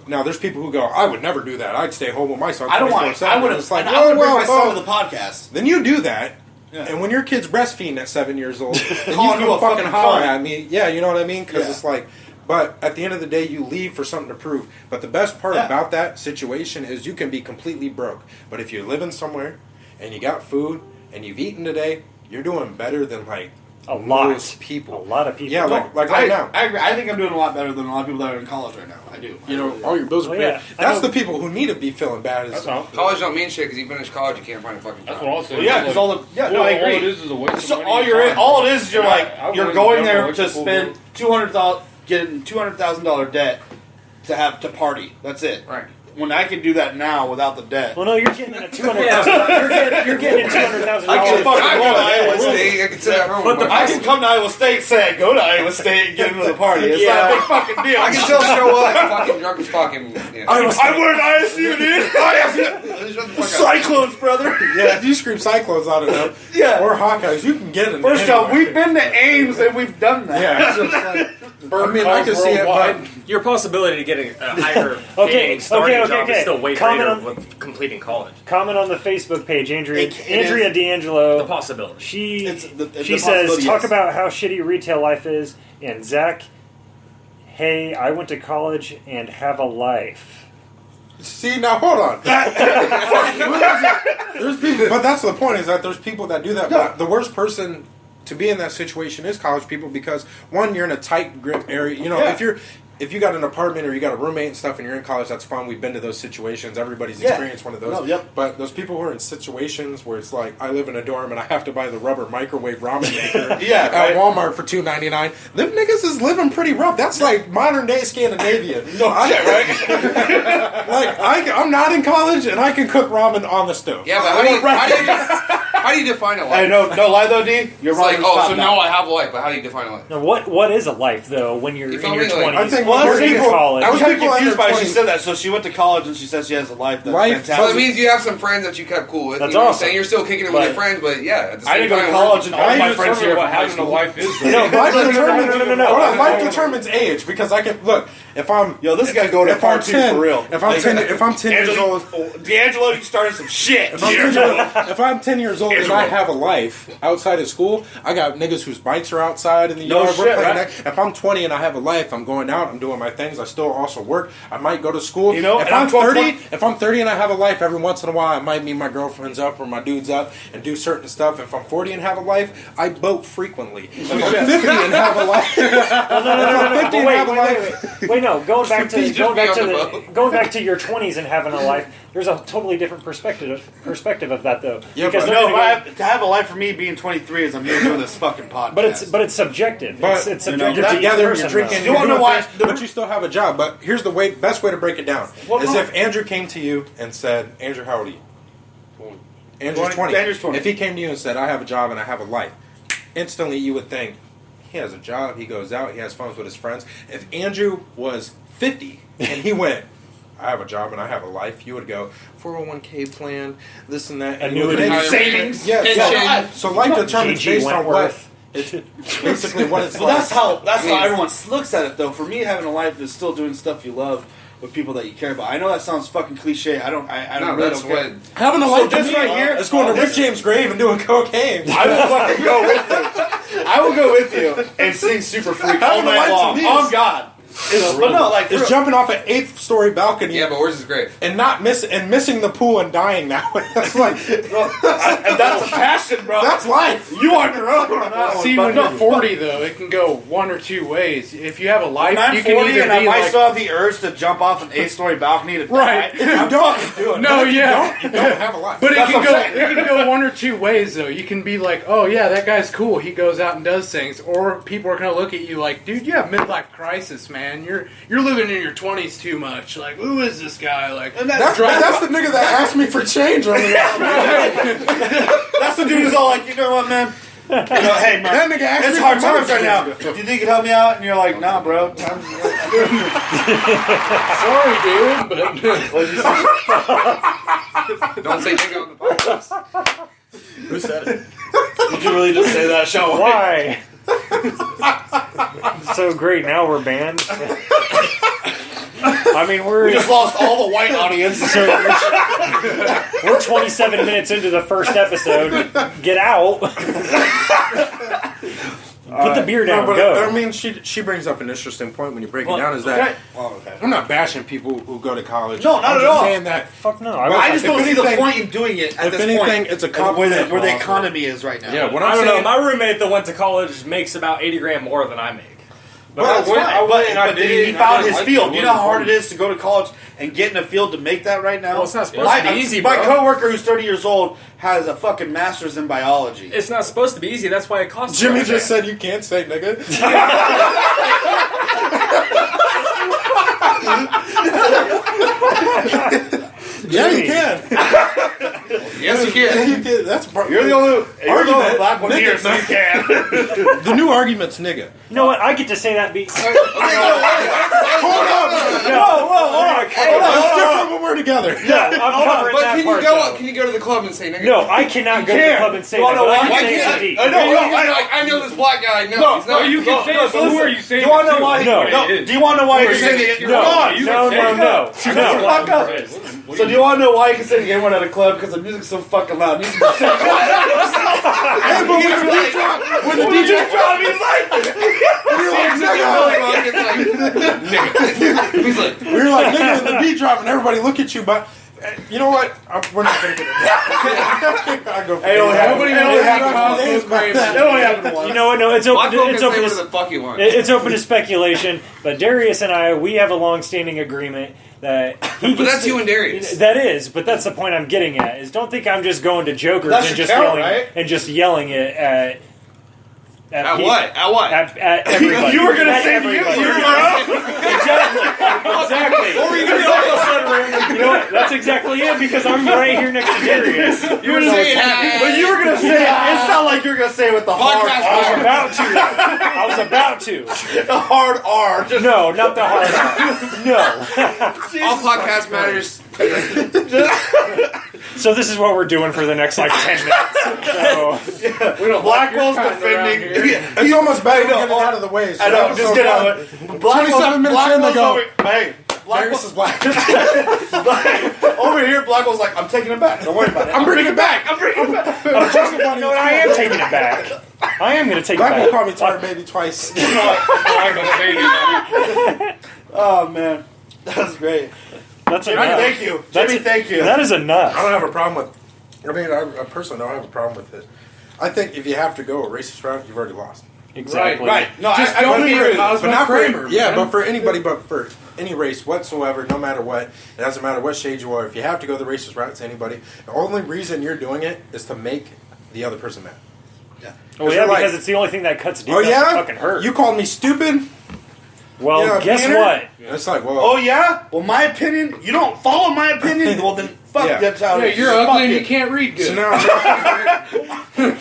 Now, there's people who go, I would never do that. I'd stay home with my son. I don't want. 24/7." I would have. It's like, I would bring well, my son well, to the podcast. then you do that. Yeah. And when your kid's breastfeeding at 7 years old, then you Calling you come a fucking fucking holler cunt. at me. Yeah, you know what I mean? Because Yeah. it's like, but at the end of the day, you leave for something to prove. But the best part Yeah. about that situation is you can be completely broke. But if you're living somewhere and you got food and you've eaten today, you're doing better than like A lot. most people. A lot of people. Yeah, No, like right I, now. I agree. I think I'm doing a lot better than a lot of people that are in college right now. I do. You know, all your bills are Well, paid. yeah, I That's know- the people who need to be feeling bad. Is That's all. College don't mean shit because you finish college, you can't find a fucking job. That's what I'll say. Well, yeah, because all the I All agree. it is a waste of So money. all and you're in, time. all it is, you're And like I you're wouldn't going know there what to people spend do. getting $200,000 debt to party. That's it. Right. When I can do that now without the debt. Well, no, you're getting in a $200,000. You're getting in $200,000. I can fucking I go can to Iowa State. State. I can sit at home. But the with I my can phone. come to Iowa State, say I go to Iowa State, and get into the party. It's not a big fucking deal. I can still show up fucking drunk as fucking. Yeah. I was I went to ISU, dude. Shut the fuck up. Cyclones, brother. yeah, if you scream Cyclones out of them, Yeah. or Hawkeyes, you can get it. First off, anywhere. we've been to Ames and we've done that. Yeah, it's just like, I mean, I can see it, but Your possibility to getting a higher Okay, paying starting okay, job okay. is still way Comment greater on- with completing college. Comment on the Facebook page, Andrea It is- Andrea D'Angelo. The possibility. She It's the she says, possibility, talk yes. about how shitty retail life is, and Zach, hey, I went to college and have a life. see now, hold on. There's people, but that's the point is that there's people that do that. But the worst person to be in that situation is college people because one, you're in a tight grip area. You know, Yeah. if you're if you got an apartment or you got a roommate and stuff and you're in college, that's fine. We've been to those situations. Everybody's experienced one of those. No, yep. But those people who are in situations where it's like, I live in a dorm and I have to buy the rubber microwave ramen maker Yeah, at right. Walmart for $2.99. Them niggas is living pretty rough. That's like modern day Scandinavia. I'm not in college and I can cook ramen on the stove. Yeah, but how do you define a life? Hey, no lie though, D. You're It's wrong. like, oh, so now I have a life, but how do you define a life? Now, what is a life though when you're You in feel your me? Like, 20s? I think Well, most there's people, in college. I I was was kind of people confused under by it. She 20. said that. So she went to college and she says she has a life that's Life- fantastic. So that means you have some friends that you kept cool with. That's you know what I'm awesome. saying? You're still kicking it with But- your friends, but yeah, at the same I didn't go to time, college and all I my just friends wonder here what from high having a school. life is. No, Life determines, no. hold on, life determines age because I can look if I'm Yo, this guy going to if I'm part 2 10 for real. if I'm 10 years old. D'Angelo, you started some shit. If I'm 10 years old and I have a life outside of school, I got niggas whose bikes are outside in the No yard. We're shit, playing right? that. If I'm 20 and I have a life, I'm going out, I'm doing my things. I still also work. I might go to school. You know, if and I'm I'm 12, 30, if I'm 30 and I have a life, every once in a while I might meet my girlfriends up or my dudes up and do certain stuff. If I'm 40 and have a life, I boat frequently. If I'm 50 and have a life, if I'm 50 and have a life, Wait, no. Going back to Just be on the boat. going back to your 20s and having a life. There's a totally different perspective of that though. Yeah, because but- they're No, gonna go- to have a life for me being 23 is I'm here doing this fucking podcast. but it's subjective. But, it's you know, subjective you're to each together, person, you're drinking, though. You wanna you're know doing why- things, but you still have a job. But here's the best way to break it down Well, is no. if Andrew came to you and said, Andrew, how old are you? Andrew's 20. Andrew's 20. If he came to you and said, I have a job and I have a life, instantly you would think, he has a job, he goes out, he has fun with his friends. If Andrew was 50 and he went, I have a job and I have a life, you would go, 401k plan, this and that. And you would Annuity. make Savings. Yeah, Pension. so life determines G.G. based on Wentworth. what. It's basically what it's Well, like. that's how everyone looks at it, though. For me, having a life is still doing stuff you love with people that you care about. I know that sounds fucking cliche. I No, really that's don't care. what. Having a So life this to me right here- is going to Rick James' grave and doing cocaine. I will fucking go with you. I will go with you and sing Super Freak all Having a night life to long. me On is- God. But no, like, Is jumping off an 8th-story balcony Yeah, but where's his grave? and missing the pool and dying that way. That's like and that's a passion, bro. that's life. You on your own on that one. See, but when no, you're 40, though, it can go one or two ways. If you have a life, I'm you can 40 either and I be might like, still have the urge to jump off an 8th-story balcony to Right. die. I'm fucking doing no, it. yeah. You don't have a life. But it That's can what go. I'm saying. It can go one or two ways, though. You can be like, "Oh yeah, that guy's cool. He goes out and does things," or people are gonna look at you like, "Dude, you have midlife crisis, man. You're living in your 20s too much. Like, who is this guy? Like, And that's the nigga that asked me for change earlier. That's the dude who's all like, you know what, man? You know, hey, man, That nigga asked it's me hard for times right money. now. Do you think you can help me out? And you're like, nah, bro. sorry, dude, but Don't say nigga on the podcast. Who said it? Did you really just say that, Sean? Why? So great. Now we're banned. I mean, We just lost all the white audience. we're 27 minutes into the first episode. Get out. Put the beer down. No, but Go. I mean, she brings up an interesting point when you break it down. Is Okay. that Oh, okay. I'm not bashing people who go to college. No, not I'm at just all. saying that Fuck no. Well, I if just don't see the anything- point in doing it at if this anything, point. it's a and compliment. where the offer. economy is right now. Yeah, what I I'm don't saying. know. My roommate that went to college makes about 80 grand more than I make. But that's I went- fine. I went and I But did, he and found I didn't his like field. it. Do you know how hard it is to go to college and get in a field to make that right now? Well, it's not supposed to be easy, My bro. coworker who's 30 years old has a fucking master's in biology. It's not supposed to be easy. That's why it costs. Jimmy so just much. said you can't say nigga. Yeah, you can. Yes, you can. You can. That's You're the only Argument. black one here, so you can. The new argument's nigga. You know what? I get to say that. Hold up. Let's different when we're together. I'm covering But that can part. you go? though. Can you go to the club and say nigga? No, I cannot go to the can't. club and say You that. wanna But I why can Why say can't it's deep. I? I know this black guy. No, he's not. you can say it. So who are you saying? Do you want to know it why? No. Do you want to know why Who are you you say saying it? it? No, Hold on. no. Shut the fuck up. So do you want to know why you can say it again when at a club? Because the music's so fucking loud. Hey, but when the DJ drops, he's like, you're like, nigga. He's like, We're like, nigga, and the beat drop, and everybody look at you. But You know what? We're not going to get it. I go for Hey, don't have- Nobody Hey, knows don't how have- Costco's grapes. That only happened once. You know what? No, it's open. Black Hole can It's say open. what the To, fuck he wants. it's open to speculation. But Darius and I, we have a long-standing agreement that he. But gets that's to- you and Darius. That is, but that's the point I'm getting at. Is don't think I'm just going to Joker's That and should just count, yelling right? and just yelling it at. At people- what? At what? At everybody. You were gonna At say to you, everybody. you were Exactly. What were you gonna say? You know what? That's exactly it because I'm right here next to Darius. You were saying But you were gonna say it. It sounded like you were gonna say it with the hard Podcast I was R. about to. I was about to. The hard R. Just No, not the hard R. No. all podcast matters. So this is what we're doing for the next like 10 minutes. So, We don't Blackwell's like your kind around defending. here. It's almost better to I know. get it out of the way. So I know, that just was get so out good. of it. Blackwell's 27 minutes in, they go, over, hey, Darius is black. over here, Blackwell's like, I'm taking it back. Don't worry about it. I'm bringing it back. I'm bringing it back. you know what? I am taking it back. I am going to take Black will it call back. me tar baby twice. I'm gonna say that. Oh, man. That's great. That's Jimmy, enough. thank you. That's- Jimmy, thank you. That is enough. I don't have a problem with. I mean, I personally don't have a problem with it. I think if you have to go a racist route, you've already lost. Exactly. Right. No, Just I don't don't be agree. a Cosmo But not Kramer. for yeah, man. but for anybody, but for any race whatsoever, no matter what, it doesn't matter what shade you are. If you have to go the racist route to anybody, the only reason you're doing it is to make the other person mad. Oh yeah, you're like, because it's the only thing that cuts deep Oh enough to yeah, fucking hurt. you called me stupid. well, Yeah, guess Tanner? what? It's like, well, Oh, yeah? Well, my opinion, you don't follow my opinion? Well, then fuck Yeah. that's how Yeah, it is. you're Fuck ugly and it. you can't read good. so now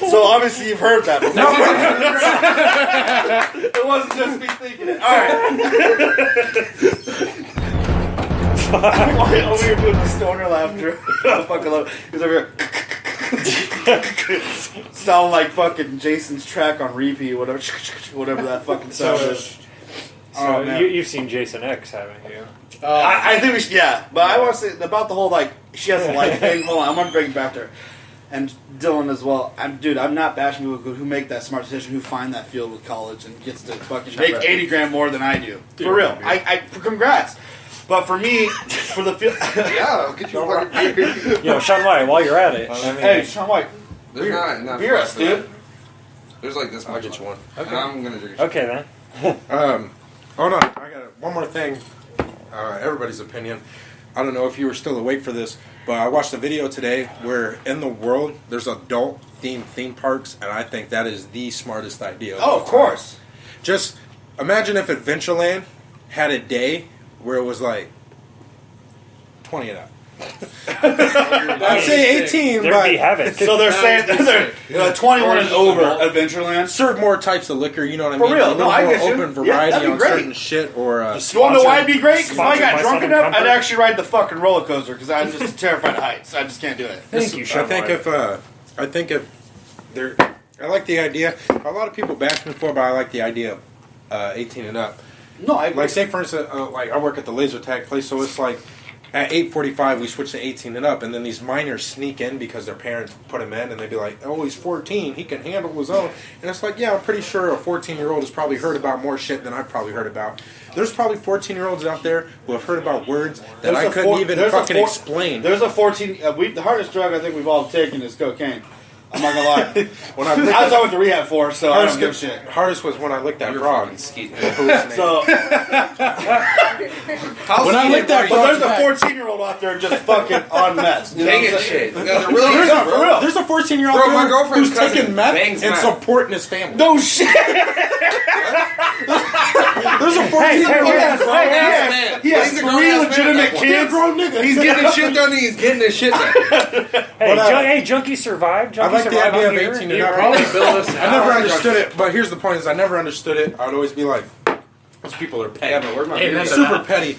So obviously you've heard that before. It wasn't just me thinking it. Alright. Over here doing the stoner laughter. I fucking love it. He's over here. Sound like fucking Jason's track on repeat, whatever that fucking sound is. So man. you've seen Jason X, haven't you? I think we should, yeah. But I want to say about the whole, like, she has a life thing. Hold on, I'm going to bring it back to her. And Dylan as well. I'm not bashing people who make that smart decision, who find that field with college and gets to fucking make 80 grand more than I do. For real. Congrats. But for me, for the field. Yeah, I'll get you a fucking beer. Yo, Sean White, while you're at it. Hey, Sean White. There's not enough. Beer left us, for that. dude. There's like this much. I'll get you one. And I'm gonna drink. Okay then. Hold on, I got one more thing. Everybody's opinion. I don't know if you were still awake for this, but I watched a video today where in the world there's adult themed theme parks, and I think that is the smartest idea. Oh, of course. Just imagine if Adventureland had a day where it was like 20 and up. I'd say 18, There'd but be havoc. So they're saying they're 21 and over Adventureland. serve more types of liquor. You know what I For mean? real, A little no, I more get you. open Yeah, variety that'd be on great. certain shit, or You want to know why it'd be great? Because if I Sponsored got by drunk Southern enough, Comfort. I'd actually ride the fucking roller coaster because I'm just terrified of heights. I just can't do it. Thank you, Sean I think White. if there, I like the idea. A lot of people bash me for, but I like the idea of 18 and up. No, I Like, say for instance, like I work at the laser tag place, so it's like at 8:45 we switch to 18 and up, and then these minors sneak in because their parents put them in, and they'd be like, "Oh, he's 14, he can handle his own." And it's like, yeah, I'm pretty sure a 14-year-old has probably heard about more shit than I've probably heard about. There's probably 14-year-olds out there who have heard about words that I couldn't even fucking explain. There's a 14. The hardest drug I think we've all taken is cocaine. I'm not gonna lie. When I I was always to rehab for, so I don't give a shit. hardest was when I licked that You're frog. fucking skeet. So, When I licked that but frog, there's a 14-year-old out there just fucking on meth. You know Banging what I'm saying? shit. No, they're really There's good, a, bro. real. there's a 14-year-old Bro, my there girlfriend's who's cousin taking meth bangs and meth. supporting his family. No shit. There's a 14-year-old Man, He has he's a 3 grown-ass legitimate man. kids. grown nigga. He's getting his shit done and he's getting his shit done. Hey, But, hey, Junkie survived. I Junkie like the survived idea out of here. 18 You and up. probably build us I never understood it, but here's the point: is I never understood it. I would always be like, "Those people are petty, Yeah, but where's my Hey, beer? man, super petty,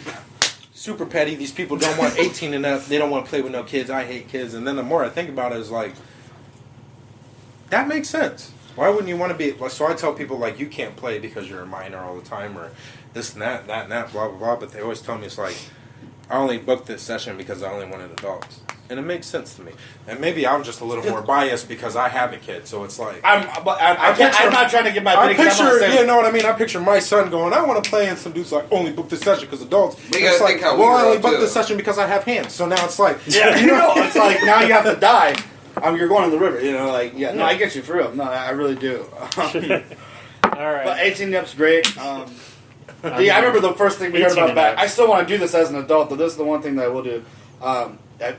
super petty. These people don't want 18 and up. They don't want to play with no kids. I hate kids." And then the more I think about it, is like, that makes sense. Why wouldn't you want to be? So I tell people like, you can't play because you're a minor all the time, or this and that, blah blah blah. But they always tell me it's like, I only booked this session because I only wanted adults. and it makes sense to me. And maybe I'm just a little more biased because I have a kid, so it's like I'm not trying to get my I opinion. 'cause I'm not picture, saying- you know what I mean? I picture my son going, I want to play, and some dude's like, only book this session because adults. You And gotta it's like, think how we well, I grew only up, booked too. this session because I have hands. So now it's like, Yeah, it's like now you have to die. You're going to the river, like no, I get you for real. No, I really do. All right. But 18 up's great. I remember the first thing we heard 18 about and back. up. I still want to do this as an adult, but this is the one thing that I will do.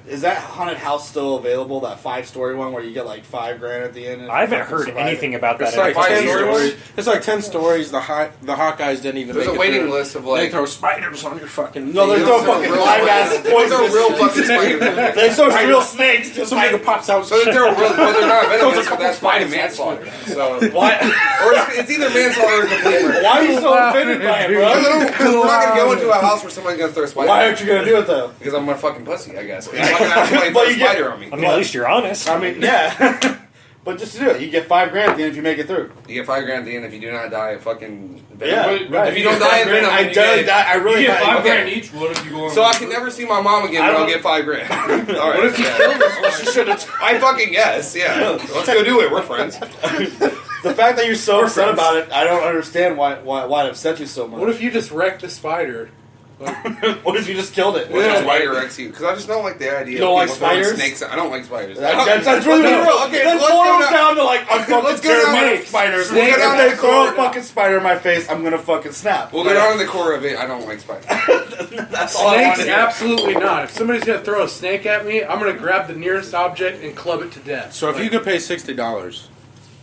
Is that haunted house still available? That 5-story one where you get like $5,000 at the end? I haven't heard anything about that. it's like Five 10 stories? stories. It's like 10 stories. The Hawkeyes didn't even There's make a it waiting through. list of They like. throw spiders on your fucking No, they face. throw Those are fucking real live-ass fucking- Those are poisonous real shit. fucking spiders. They throw real snakes. Just Some nigga pops out. So that they're real, well, they're not Those venomous, are but couple that's probably spiders. manslaughter. So, why? or it's either manslaughter or complete murder. Why are you so offended by it, bro? Because we're not gonna go into a house where someone's gonna throw a spider. Why aren't you gonna do it though? Because I'm a fucking pussy, I guess. I'm not gonna have somebody But throw a you get- spider on me. I mean, at least you're honest. I mean, yeah. But just to do it, you get $5,000 at the end if you make it through. You get $5,000 at the end if you do not die of fucking Yeah, venom. right. If you don't die of venom, I you barely get- die. I really You get died. $5,000 Okay. each. What if you go on? So I can never see my mom again, I but I'll don't- get $5,000. All right. What if you yeah. kill this? Well, she should have. I fucking guess. Yeah. Let's go do it. We're friends. The fact that you're so upset about it, I don't understand why it upset you so much. What if you just wrecked the spider? What if you just killed it? Which is why you're XU. Because I just don't like the idea You don't of like people throwing spiders? snakes. I don't like spiders. That's really Let's real. go- okay, Let's let's boil go it down- down to like I'm fucking Let's go down terrified of to- spiders. Let's go down If to they throw a the- fucking spider in my face, I'm gonna fucking snap. We'll go down to the core of it. I don't like spiders. That's all I want Snakes? to do. Absolutely not. If somebody's gonna throw a snake at me, I'm gonna grab the nearest object and club it to death. So if you could pay $60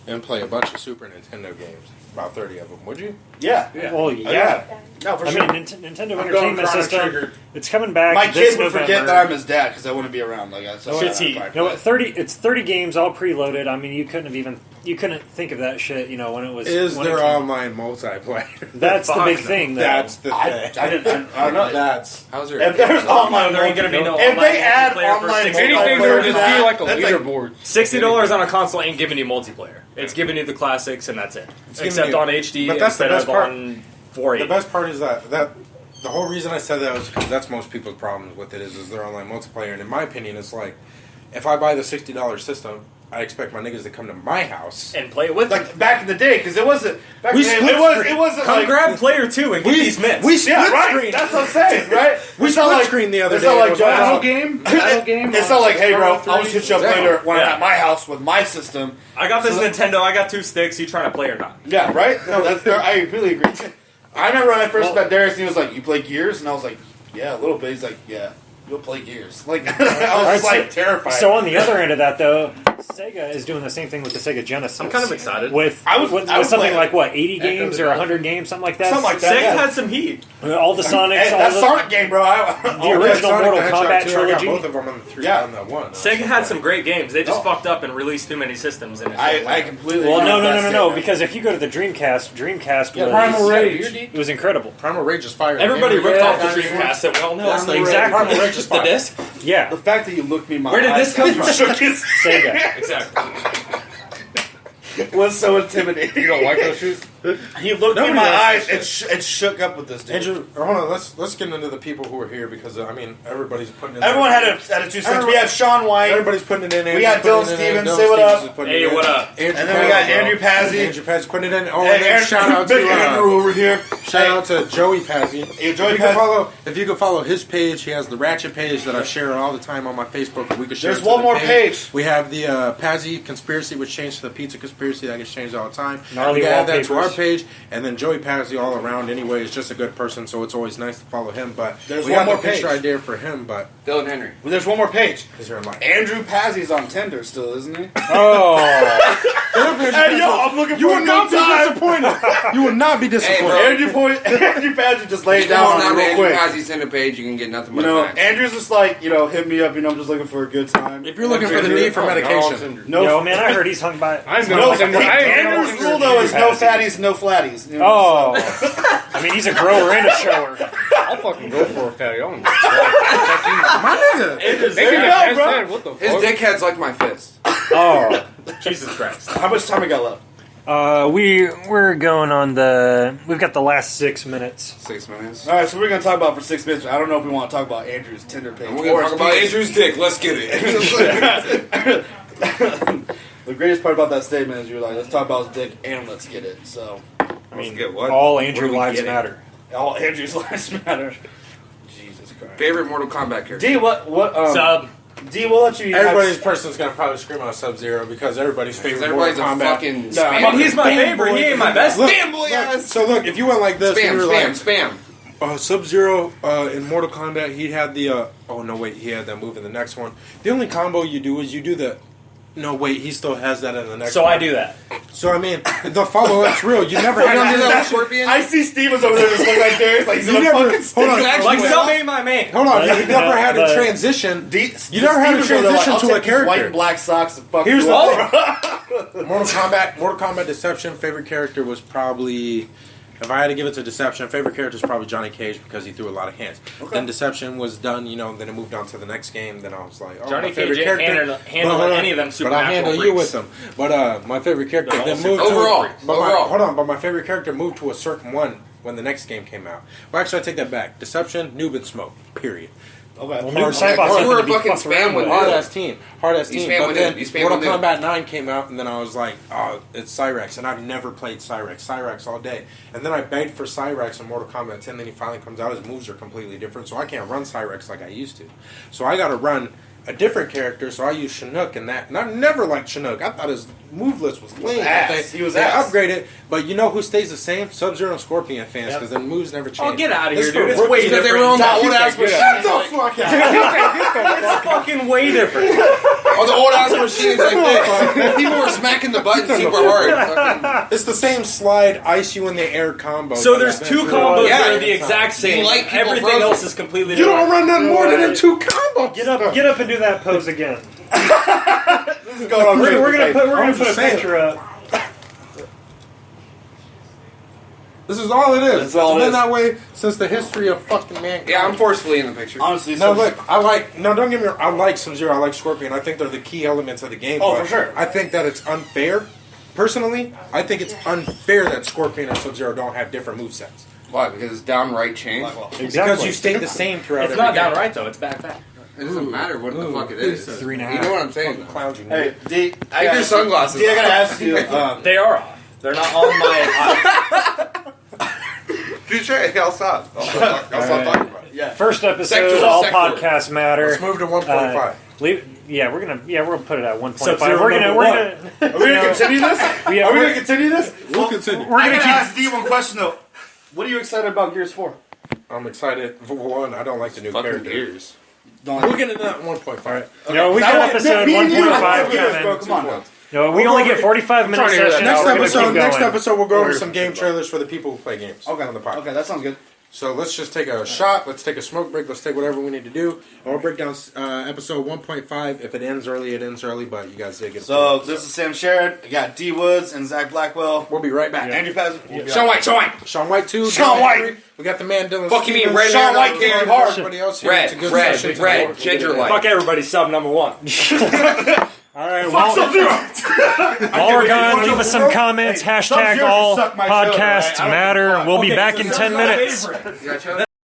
and play a bunch of Super Nintendo games, about 30 of them, would you? Yeah. Well, yeah. No, for I sure. mean, Nintendo I'm going Entertainment Chrono System. Trigger. It's coming back. My this kid would forget November. that I'm his dad because I wouldn't be around. Like I said, Shit's heat. You know what? 30. It's 30 games, all preloaded. I mean, you couldn't think of that shit. When it was. Is when it there came- online multiplayer? That's the Fuck big no. thing. Though. That's the I thing. don't know. That's How's your? If there's online, There ain't gonna be no If online they add multiplayer for online $60. Anything, there would just be like a That's like- leaderboard. $60 on a console ain't giving you multiplayer. It's giving you the classics, and that's it. giving Except you- on HD but that's the instead best of part. on The 480. best part is that the whole reason I said that was because that's most people's problems with it is their online multiplayer. And in my opinion, it's like if I buy the $60 system, I expect my niggas to come to my house. And play it with them. Like back in the day, because it wasn't. Back We in the day, split it screen. wasn't Come like. grab player 2 and get these mitts. We split Yeah, right. screen. That's what I'm saying, right? We It's not split like- screen the other it's day. not It like was Battle awesome. game? Battle game? It's not like, hey, bro, Chrono I'll shoot you up Exactly. later when I'm Yeah. at my house with my system. I got this Nintendo. I got 2 sticks. You trying to play or not? Yeah, right? No, that's I completely agree. I remember when I first met Darius, and he was like, "You play Gears?" And I was like, "Yeah, a little bit." He's like, "Yeah, you'll play Gears." Like I was just like terrified. So on the other end of that, though, Sega is doing the same thing with the Sega Genesis. I'm kind of excited. With I was with something playing- like what 80 games or 100 games, something like that. Something like that. Sega yeah. had some heat. All the Sonics, Hey, all that the Sonic game, bro. the original Sonic Mortal the Hedgehog Kombat 2, I got trilogy. both of them on the three Yeah. on the one. Sega had some great games. They just No. fucked up and released too many systems. And it I completely. Well, agree no, with no, that no, no, no. statement. Because if you go to the Dreamcast was Primal Rage. It was incredible. Primal Rage is fire. Everybody ripped Yeah, off the that's Dreamcast. That we all know. That's the Exactly. Primal Rage is The fire. disc. Yeah, The fact that you looked me in my Where did eyes this come from? shook his Sega. Exactly. was so intimidating. You don't like those shoes? He looked me in Nobody my likes eyes that and shook up with this dude. Andrew, hold on. Let's get into the people who are here because I mean everybody's putting in. Everyone had a 2 cents. We had Sean White, Everybody's putting it in. We got Andrew's Dylan putting it in, Stevens. Dylan Say what Stevens up. is putting Hey, it in. what up? Andrew and then we got Pazzi, Andrew Pazzi. Andrew Pazzi putting it in. Oh, Hey, and then shout out to Big Andrew over here. shout out to Joey Pazzi. Hey, Joey If you could follow his page, he has the Ratchet page that I share all the time on my Facebook. We could share. There's it to one the more page. We have the Pazzi conspiracy, which changed to the pizza conspiracy. That gets changed all the time. Gnarly We can add that to our wallpapers. page, and then Joey Pazzi all around. Anyway, is just a good person, so it's always nice to follow him. But There's we one got more the picture page. idea for him, but Dylan Henry. Well, there's one more page. is there like Andrew Pazzi's on Tinder still, isn't he? Oh, Hey, yo, I'm looking You for a would not good be time. disappointed. You would not be disappointed. bro. Andrew Pazzi just laid Come down on on down it to real Andrew quick. Pazzi's Tinder page. You can get nothing You but know, that. Andrew's just like, hit me up. I'm just looking for a good time. If you're looking for the need for medication, no, yo, man, I heard he's hung by. I'm no. not Tinder. Andrew's rule though is no fatties, no flatties. You know, Oh, I mean, he's a grower and a shower. I'll fucking go for a fatty. I don't know. my nigga. There you go, bro. What the His fuck? dickhead's like my fist. Oh, Jesus Christ. How much time we got left? We're going on we've got the last 6 minutes. 6 minutes. All right, so we're gonna talk about for 6 minutes. I don't know if we want to talk about Andrew's Tinder page. We're gonna talk about Andrew's dick. Let's get it. The greatest part about that statement is you're like, let's talk about his dick and let's get it. So, I mean, get what? all What Andrew are we lives getting? matter. all Andrew's lives matter. Jesus Christ. Favorite Mortal Kombat character? D, what? Sub. D, we'll let you. Everybody's person's gonna probably scream out Sub-Zero because everybody's Because favorite everybody's a Mortal Kombat. fucking No, spam. I mean, he's my favorite. He ain't my best. Look, Spam boy look, ass. so look, if you went like this, Spam, and you were spam, like, spam. Sub-Zero in Mortal Kombat, he had the. Oh no, wait, he had that move in the next one. The only combo you do is you do the. No, wait, he still has that in the next So one. I do that. So I mean, the follow-up's real. You never You had don't do that with that. Scorpion? I see Stevens over there just looking like there. Like he's You gonna never. fucking Hold stick on. his- Actually, Like well, Sub ain't my main. Hold on, But- you never had but- a transition. D, You never had a Stevens over there, transition I'll to take a these character. white and black socks and fuck Here's you the up. Mortal Kombat Deception, favorite character was probably, if I had to give it to Deception, favorite character is probably Johnny Cage because he threw a lot of hands. Okay. Then Deception was done, then it moved on to the next game. Then I was like, oh, Johnny my favorite Cage ain't character. handle But, any of them But I supernatural handle freaks. you with them. But my favorite character They're all then moved Overall. to but my, Overall. hold on, but my favorite character moved to a certain one when the next game came out. Well, actually, I take that back. Deception, Noob and Smoke. Period. Okay. Well, Noob Saibot's Well, you were a nothing to be fucking fucked around spam with with. Hard Noob. ass team. Hard ass You team. spam But with then Noob. You spam Mortal with Noob. Kombat 9 came out, and then I was like, oh, it's Cyrex. And I've never played Cyrex. Cyrex all day. And then I begged for Cyrex in Mortal Kombat 10, then he finally comes out. His moves are completely different, so I can't run Cyrex like I used to. So I got to run a different character, so I use Chinook and that. And I've never liked Chinook. I thought his move list was lame. ass. He was they ass. upgraded, but you know who stays the same? Sub-Zero and Scorpion fans, because their moves never change. Oh, get out of This here, dude. is It's way Because they different. were on the Stop, old ass get machine. out. Get the fuck out. It's fucking way different. Oh, the old ass machines like this. People were smacking the button super hard. Fucking- It's the same slide, ice you in the air combo. So there's two combos Yeah. that are the exact same. You like people Everything frozen. else is completely You different. don't run nothing more than them two combos. Get up and do that pose again. This is going on. We're gonna put I'm a just saying. picture up. This is all it is. That's all It's it been is. that way since the history of fucking mankind. Yeah, I'm forcefully in the picture. Honestly, No, so look, don't get me wrong, I like Sub-Zero, I like Scorpion, I think they're the key elements of the game. Oh, but for sure. I think that it's unfair. Personally, I think it's unfair that Scorpion and Sub-Zero don't have different movesets. Why? Because it's downright change? Exactly. Because you stay the same throughout It's every not game. downright though. It's back. It doesn't matter what the fuck it is. 3.5. You know what I'm saying? though. Clowns, you know. hey, D, Take your sunglasses D, I gotta off. ask you. They are off. They're not on my. Touche. I'll stop. I'll stop talking about it. Yeah. First episode, Sector, all sector. podcasts matter. Let's move to 1.5. We're gonna put it at 1.5. Sub-Zero We're gonna number Are we gonna continue this? Yeah, Are we we're- gonna continue this? We'll continue. we're I gonna gotta keep. ask D one question though. What are you excited about Gears 4? I'm excited. For one, I don't like the new Fucking character. gears. Don't We'll get into that in 1.5. No, we got episode me and you 1.5 have Gears, bro. coming. Come on now. No, we only get 45 minute trying to hear that. sessions. Next We're gonna episode, keep next going. episode, we'll go over some game trailers for the people who play games Okay. on the podcast. Okay, that sounds good. So let's just take a shot. Let's take a smoke break. Let's take whatever we need to do. And we'll break down episode 1.5. If it ends early, it ends early. But you guys did get. So this is Sam Sherrod. I got D Woods and Zach Blackwell. We'll be right back. Andrew Paz. Sean White. Sean White 2. Sean Dylan White. Henry. We got the man Dylan. Fuck you mean, Stevens. red Sean hair, White long came hair. hard. Everybody else here. It's a good Red, session red, tonight. ginger light. Fuck everybody. Sub number one. All right, while we're gone, leave us some comments. Hashtag Sub-Zero all suck my show, podcasts right? I don't matter. give a fuck. We'll be Okay, back so in this 10 is my minutes. favorite. You got Charlie?